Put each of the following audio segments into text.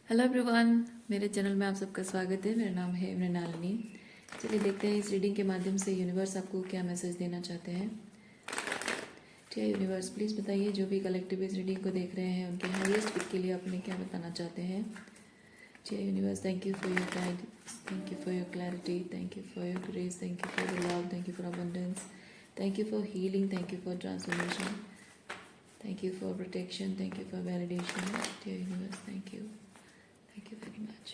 Hello everyone, मेरे channel में आप सबका स्वागत है। मेरा नाम है मृणालिनी। चलिए देखते हैं इस रीडिंग के माध्यम से यूनिवर्स आपको क्या मैसेज देना चाहते हैं। ठीक यूनिवर्स, प्लीज़ बताइए जो भी कलेक्टिव इस रीडिंग को देख रहे हैं उनके हाईएस्ट पिक के लिए अपने क्या बताना चाहते हैं। ठीक universe, thank you for your guidance, thank you for your clarity, thank you for your grace, thank you for the love, thank you for abundance, thank you for healing, thank you for transformation, thank you for protection, thank you for validation. ठीक universe, thank you very much.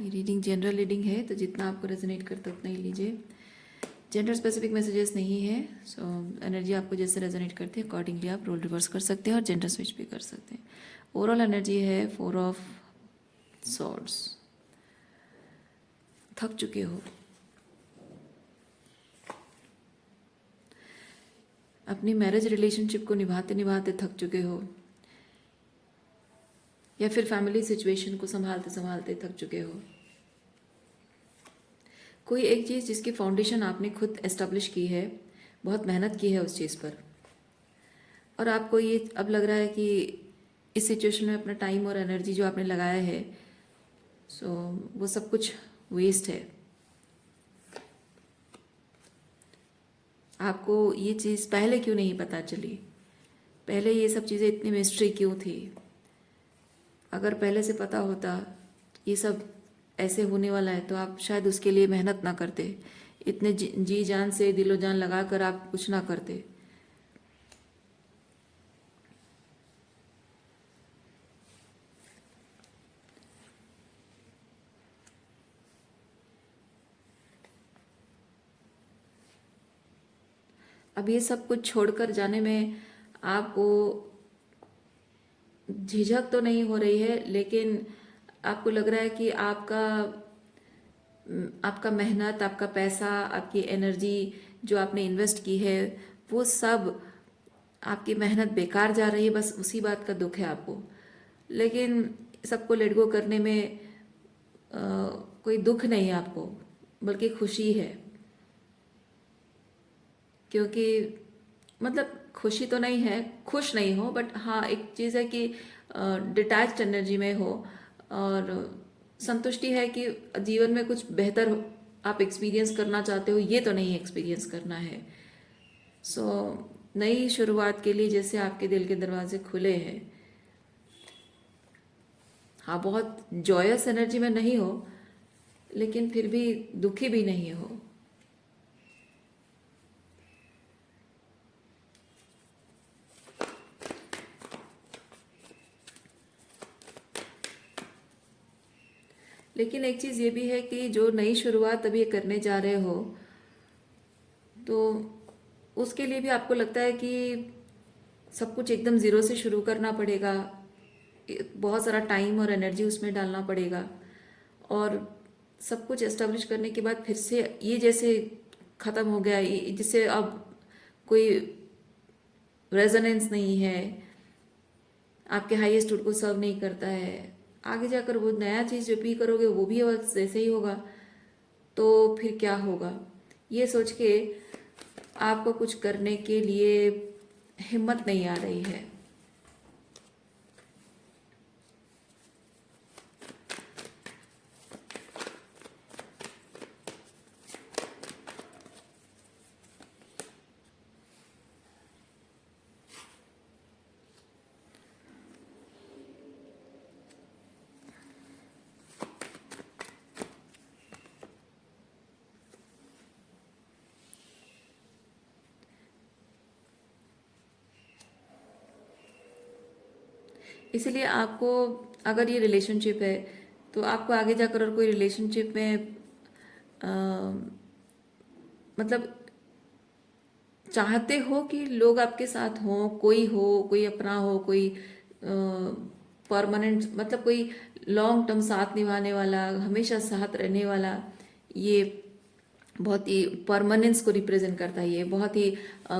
ये reading general reading है, तो जितना आपको resonate करता है उतना ही लीजिए। जेंडर स्पेसिफिक मैसेजेस नहीं है। सो एनर्जी आपको जैसे रेजोनेट करती है अकॉर्डिंगली आप रोल रिवर्स कर सकते हैं और जेंडर स्विच भी कर सकते हैं। ओवरऑल एनर्जी है 4 ऑफ सॉर्ड्स। थक चुके हो, अपनी मैरिज रिलेशनशिप को निभाते निभाते थक चुके हो, या फिर फैमिली सिचुएशन को संभालते संभालते थक चुके हो। कोई एक चीज़ जिसकी फाउंडेशन आपने खुद एस्टेब्लिश की है, बहुत मेहनत की है उस चीज़ पर, और आपको ये अब लग रहा है कि इस सिचुएशन में अपना टाइम और एनर्जी जो आपने लगाया है, सो वो सब कुछ वेस्ट है। आपको ये चीज़ पहले क्यों नहीं पता चली? पहले ये सब चीज़ें इतनी मिस्ट्री क्यों थी? अगर पहले से पता होता ये सब ऐसे होने वाला है तो आप शायद उसके लिए मेहनत ना करते, इतने जी जान से दिलो जान लगा कर आप कुछ ना करते। अब ये सब कुछ छोड़कर जाने में आपको झिझक तो नहीं हो रही है, लेकिन आपको लग रहा है कि आपका मेहनत, आपका पैसा, आपकी एनर्जी जो आपने इन्वेस्ट की है, वो सब आपकी मेहनत बेकार जा रही है। बस उसी बात का दुख है आपको। लेकिन सबको लेट गो करने में कोई दुख नहीं है आपको, बल्कि खुशी है। क्योंकि मतलब खुशी तो नहीं है, खुश नहीं हो, बट हाँ एक चीज़ है कि डिटैच्ड एनर्जी में हो, और संतुष्टि है कि जीवन में कुछ बेहतर आप एक्सपीरियंस करना चाहते हो, ये तो नहीं एक्सपीरियंस करना है। सो नई शुरुआत के लिए जैसे आपके दिल के दरवाजे खुले हैं। हाँ, बहुत जॉयस एनर्जी में नहीं हो, लेकिन फिर भी दुखी भी नहीं हो। लेकिन एक चीज़ ये भी है कि जो नई शुरुआत अभी करने जा रहे हो, तो उसके लिए भी आपको लगता है कि सब कुछ एकदम ज़ीरो से शुरू करना पड़ेगा, बहुत सारा टाइम और एनर्जी उसमें डालना पड़ेगा, और सब कुछ एस्टेब्लिश करने के बाद फिर से ये जैसे ख़त्म हो गया, जिससे अब कोई रेजोनेंस नहीं है, आपके हाईएस्ट रूट को सर्व नहीं करता है। आगे जाकर वो नया चीज़ जो भी करोगे वो भी वैसे ही होगा, तो फिर क्या होगा? ये सोच के आपको कुछ करने के लिए हिम्मत नहीं आ रही है। इसलिए आपको, अगर ये रिलेशनशिप है तो आपको आगे जाकर और कोई रिलेशनशिप में अ, मतलब चाहते हो कि लोग आपके साथ हों, कोई अपना हो, कोई परमानेंट, मतलब कोई लॉन्ग टर्म साथ निभाने वाला, हमेशा साथ रहने वाला। ये बहुत ही परमानेंस को रिप्रेजेंट करता है। ये बहुत ही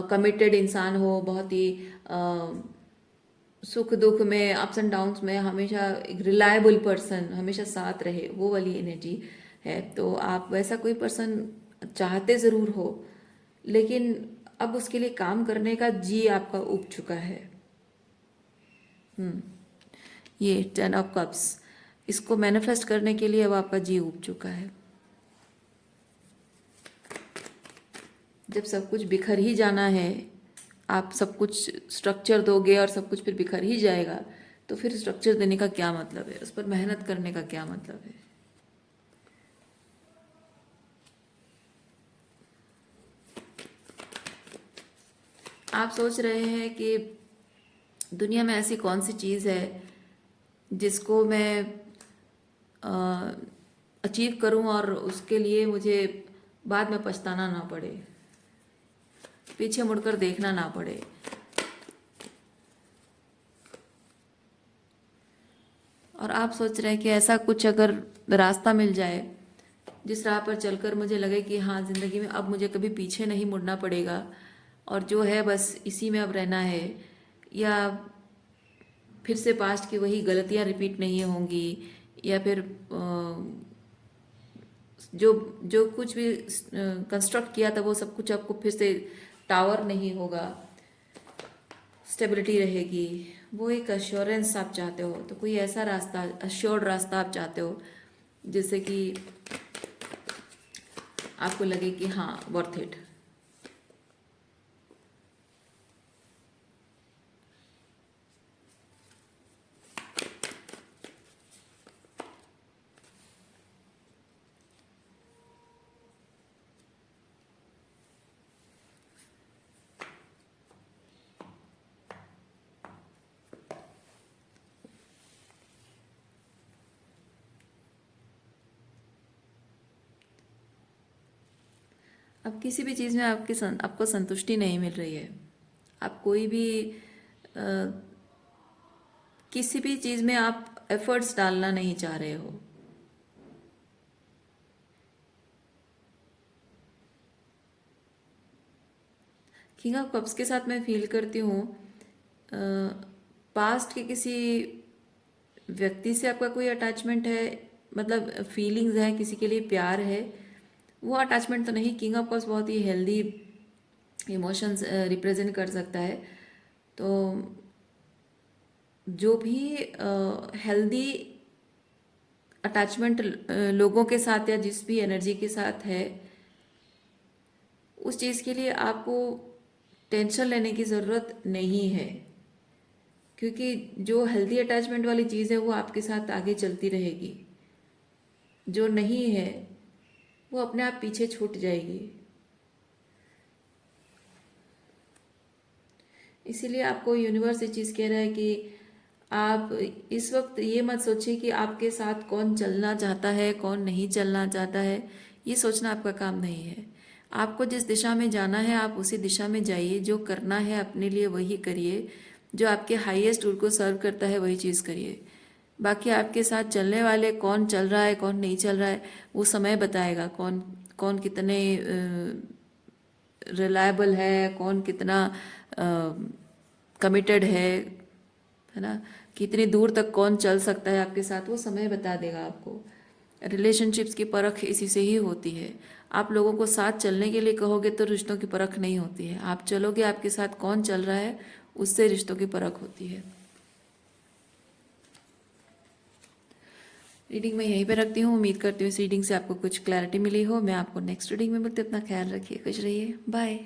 कमिटेड इंसान हो, बहुत ही सुख दुख में, अप्स एंड डाउन्स में हमेशा एक रिलायबल पर्सन, हमेशा साथ रहे, वो वाली एनर्जी है। तो आप वैसा कोई पर्सन चाहते ज़रूर हो, लेकिन अब उसके लिए काम करने का जी आपका उब चुका है। हम्म, ये 10 ऑफ कप्स, इसको मैनिफेस्ट करने के लिए अब आपका जी उब चुका है। जब सब कुछ बिखर ही जाना है, आप सब कुछ स्ट्रक्चर दोगे और सब कुछ फिर बिखर ही जाएगा, तो फिर स्ट्रक्चर देने का क्या मतलब है, उस पर मेहनत करने का क्या मतलब है। आप सोच रहे हैं कि दुनिया में ऐसी कौन सी चीज़ है जिसको मैं अचीव करूं और उसके लिए मुझे बाद में पछताना ना पड़े, पीछे मुड़कर देखना ना पड़े। और आप सोच रहे हैं कि ऐसा कुछ अगर रास्ता मिल जाए जिस राह पर चलकर मुझे लगे कि हाँ, ज़िंदगी में अब मुझे कभी पीछे नहीं मुड़ना पड़ेगा और जो है बस इसी में अब रहना है, या फिर से पास्ट की वही गलतियाँ रिपीट नहीं होंगी, या फिर जो जो कुछ भी कंस्ट्रक्ट किया था वो सब कुछ आपको फिर से टावर नहीं होगा, स्टेबिलिटी रहेगी, वो एक अश्योरेंस आप चाहते हो, तो कोई ऐसा रास्ता, अश्योर्ड रास्ता आप चाहते हो जिससे कि आपको लगे कि हाँ, वर्थ इट। अब किसी भी चीज़ में आपको संतुष्टि नहीं मिल रही है, आप कोई भी अ, किसी भी चीज़ में आप एफर्ट्स डालना नहीं चाह रहे हो। किंग ऑफ कप्स के साथ मैं फील करती हूँ पास्ट के किसी व्यक्ति से आपका कोई अटैचमेंट है, मतलब फीलिंग्स है, किसी के लिए प्यार है, वो अटैचमेंट तो नहीं। किंग ऑफ कप्स बहुत ही हेल्दी इमोशंस रिप्रेजेंट कर सकता है। तो जो भी हेल्दी अटैचमेंट लोगों के साथ या जिस भी एनर्जी के साथ है, उस चीज़ के लिए आपको टेंशन लेने की ज़रूरत नहीं है, क्योंकि जो हेल्दी अटैचमेंट वाली चीज़ है वो आपके साथ आगे चलती रहेगी। जो नहीं है वो अपने आप पीछे छूट जाएगी। इसीलिए आपको यूनिवर्स ये चीज़ कह रहा है कि आप इस वक्त ये मत सोचिए कि आपके साथ कौन चलना चाहता है, कौन नहीं चलना चाहता है। ये सोचना आपका काम नहीं है। आपको जिस दिशा में जाना है आप उसी दिशा में जाइए, जो करना है अपने लिए वही करिए, जो आपके हाईएस्ट गुड को सर्व करता है वही चीज़ करिए। बाकी आपके साथ चलने वाले कौन चल रहा है कौन नहीं चल रहा है वो समय बताएगा, कौन कौन कितने रिलायबल है, कौन कितना कमिटेड है ना, कितनी दूर तक कौन चल सकता है आपके साथ, वो समय बता देगा आपको। रिलेशनशिप्स की परख इसी से ही होती है। आप लोगों को साथ चलने के लिए कहोगे तो रिश्तों की परख नहीं होती है, आप चलोगे आपके साथ कौन चल रहा है उससे रिश्तों की परख होती है। रीडिंग मैं यहीं पे रखती हूँ। उम्मीद करती हूँ इस रीडिंग से आपको कुछ क्लैरिटी मिली हो। मैं आपको नेक्स्ट रीडिंग में मिलती हूँ। अपना ख्याल रखिए, खुश रहिए, बाय।